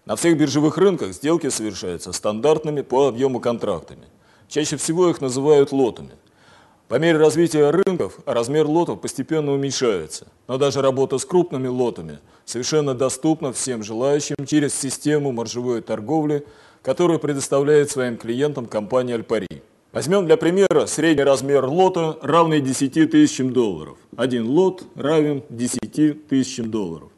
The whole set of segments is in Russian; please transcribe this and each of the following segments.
На всех биржевых рынках сделки совершаются стандартными по объему контрактами. Чаще всего их называют лотами. По мере развития рынков размер лотов постепенно уменьшается, но даже работа с крупными лотами совершенно доступна всем желающим через систему маржевой торговли, которую предоставляет своим клиентам компания Альпари. Возьмем для примера средний размер лота, равный 10 тысячам долларов. Один лот равен 10 тысячам долларов.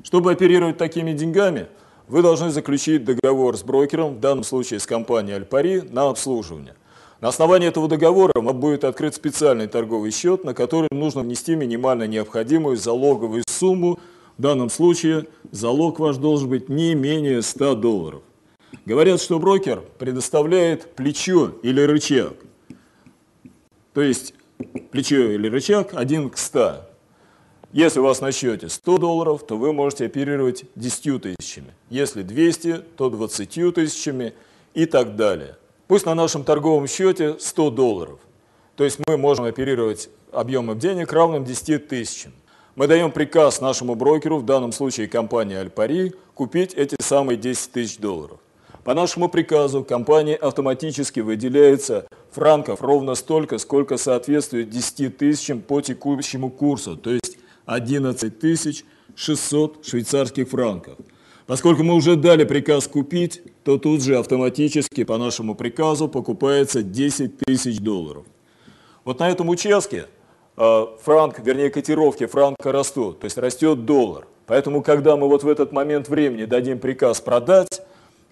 Чтобы оперировать такими деньгами, вы должны заключить договор с брокером, в данном случае с компанией Альпари, на обслуживание. На основании этого договора вам будет открыт специальный торговый счет, на который нужно внести минимально необходимую залоговую сумму. В данном случае залог ваш должен быть не менее 100 долларов. Говорят, что брокер предоставляет плечо или рычаг. То есть плечо или рычаг 1 к 100. Если у вас на счете 100 долларов, то вы можете оперировать 10 тысячами. Если 200, то 20 тысячами и так далее. Пусть на нашем торговом счете 100 долларов. То есть мы можем оперировать объемом денег, равным 10 тысячам. Мы даем приказ нашему брокеру, в данном случае компании Альпари, купить эти самые 10 тысяч долларов. По нашему приказу компании автоматически выделяется франков ровно столько, сколько соответствует 10 тысячам по текущему курсу, то есть 11 600 швейцарских франков. Поскольку мы уже дали приказ купить, то тут же автоматически по нашему приказу покупается 10 тысяч долларов. Вот на этом участке котировки франка растут, то есть растет доллар. Поэтому, когда мы вот в этот момент времени дадим приказ продать,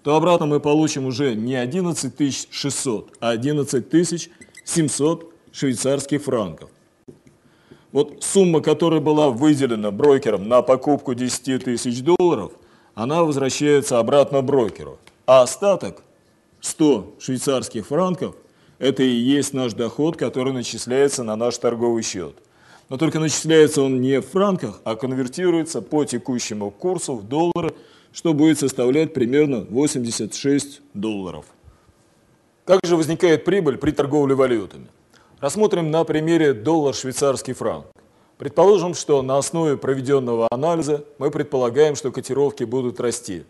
то обратно мы получим уже не 11 600, а 11 700 швейцарских франков. Вот сумма, которая была выделена брокером на покупку 10 тысяч долларов, она возвращается обратно брокеру. А остаток, 100 швейцарских франков, это и есть наш доход, который начисляется на наш торговый счет. Но только начисляется он не в франках, а конвертируется по текущему курсу в доллары, что будет составлять примерно 86 долларов. Как же возникает прибыль при торговле валютами? Рассмотрим на примере доллар-швейцарский франк. Предположим, что на основе проведенного анализа мы предполагаем, что котировки будут расти.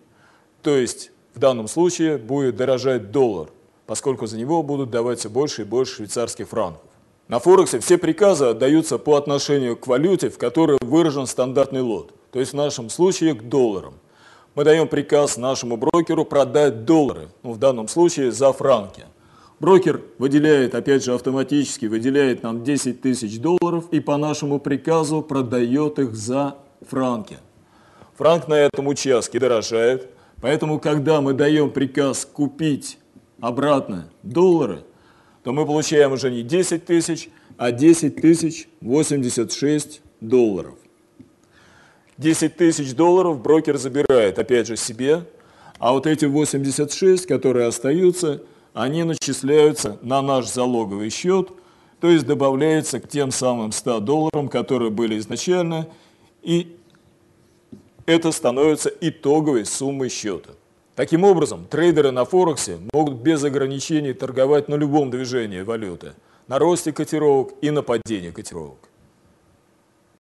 То есть в данном случае будет дорожать доллар, поскольку за него будут давать все больше и больше швейцарских франков. На Форексе все приказы отдаются по отношению к валюте, в которой выражен стандартный лот, то есть в нашем случае к долларам. Мы даем приказ нашему брокеру продать доллары, в данном случае за франки. Брокер выделяет, опять же автоматически, выделяет нам 10 тысяч долларов и по нашему приказу продает их за франки. Франк на этом участке дорожает, поэтому когда мы даем приказ купить обратно доллары, то мы получаем уже не 10 тысяч, а 10 086 долларов. 10 тысяч долларов брокер забирает, опять же, себе, а вот эти 86, которые остаются, они начисляются на наш залоговый счет, то есть добавляется к тем самым 100 долларам, которые были изначально, и это становится итоговой суммой счета. Таким образом, трейдеры на Форексе могут без ограничений торговать на любом движении валюты, на росте котировок и на падении котировок.